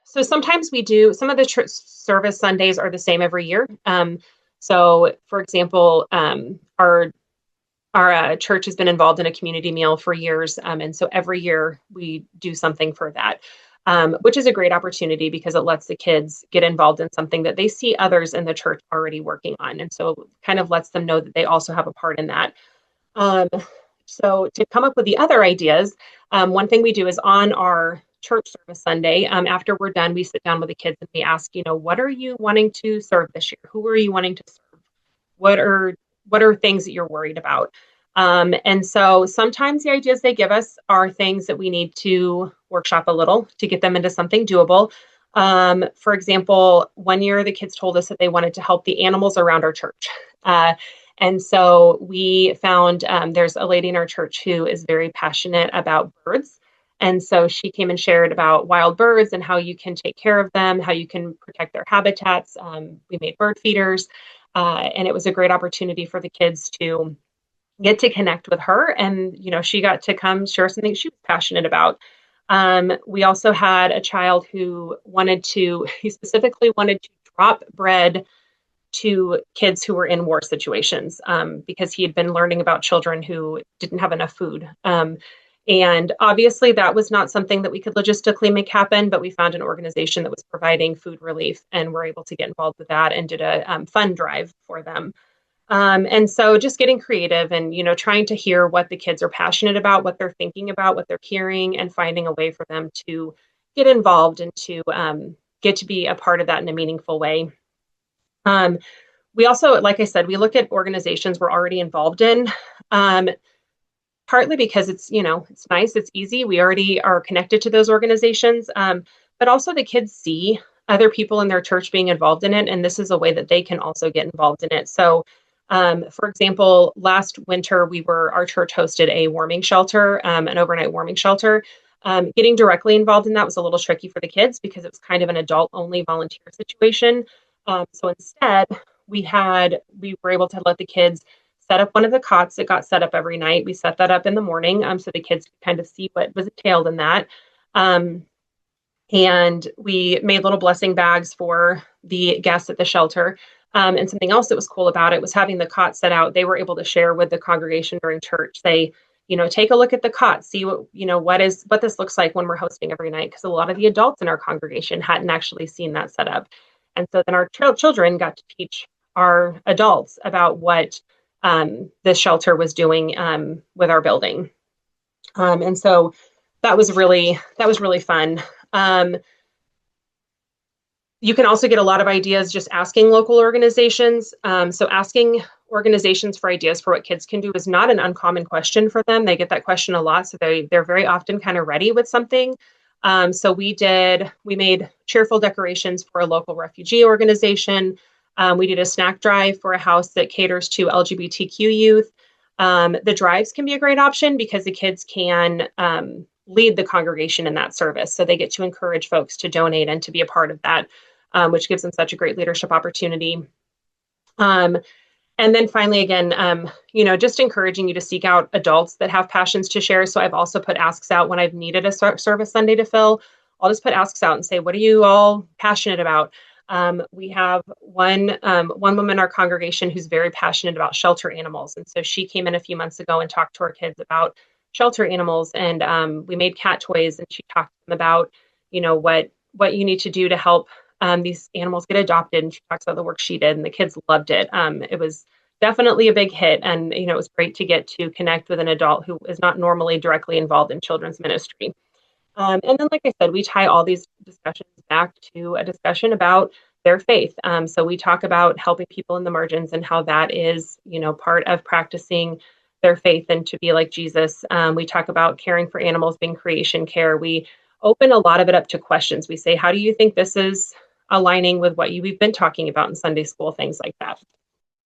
So sometimes we do, some of the service Sundays are the same every year. So for example, our church has been involved in a community meal for years. And so every year we do something for that, which is a great opportunity because it lets the kids get involved in something that they see others in the church already working on. And so it kind of lets them know that they also have a part in that. Um, so to come up with the other ideas, one thing we do is on our church service Sunday, after we're done, we sit down with the kids and we ask, what are you wanting to serve this year? Who are you wanting to serve? What are things that you're worried about? And so sometimes the ideas they give us are things that we need to workshop a little to get them into something doable. For example, one year the kids told us that they wanted to help the animals around our church. And so we found there's a lady in our church who is very passionate about birds. And so she came and shared about wild birds and how you can take care of them, how you can protect their habitats. We made bird feeders, and it was a great opportunity for the kids to get to connect with her. And, she got to come share something she was passionate about. We also had a child who he specifically wanted to drop bread to kids who were in war situations, because he had been learning about children who didn't have enough food. And obviously that was not something that we could logistically make happen, but we found an organization that was providing food relief and were able to get involved with that and did a fund drive for them. And so just getting creative and, trying to hear what the kids are passionate about, what they're thinking about, what they're hearing, and finding a way for them to get involved and to get to be a part of that in a meaningful way. We also, like I said, we look at organizations we're already involved in, partly because it's nice, it's easy. We already are connected to those organizations, but also the kids see other people in their church being involved in it, and this is a way that they can also get involved in it. So, for example, last winter, our church hosted a warming shelter, an overnight warming shelter. Getting directly involved in that was a little tricky for the kids because it was kind of an adult-only volunteer situation. So instead, we were able to let the kids set up one of the cots that got set up every night. We set that up in the morning, so the kids could kind of see what was entailed in that. And we made little blessing bags for the guests at the shelter. And something else that was cool about it was having the cot set out. They were able to share with the congregation during church. Say, take a look at the cot, see what this looks like when we're hosting every night. Because a lot of the adults in our congregation hadn't actually seen that set up. And so then our children got to teach our adults about what the shelter was doing with our building. And so that was really fun. You can also get a lot of ideas just asking local organizations. So asking organizations for ideas for what kids can do is not an uncommon question for them. They get that question a lot. So they're very often kind of ready with something. So we made cheerful decorations for a local refugee organization. We did a snack drive for a house that caters to LGBTQ youth. The drives can be a great option because the kids can lead the congregation in that service. So they get to encourage folks to donate and to be a part of that, which gives them such a great leadership opportunity. And then finally, again, just encouraging you to seek out adults that have passions to share. So I've also put asks out when I've needed a service Sunday to fill. I'll just put asks out and say, what are you all passionate about? We have one woman in our congregation who's very passionate about shelter animals. And so she came in a few months ago and talked to our kids about shelter animals. And we made cat toys, and she talked to them about, what you need to do to help these animals get adopted. And she talks about the work she did, and the kids loved it. It was definitely a big hit. And, it was great to get to connect with an adult who is not normally directly involved in children's ministry. And then, like I said, we tie all these discussions back to a discussion about their faith. So we talk about helping people in the margins and how that is, part of practicing their faith and to be like Jesus. We talk about caring for animals, being creation care. We open a lot of it up to questions. We say, how do you think this is aligning with what we've been talking about in Sunday school, things like that.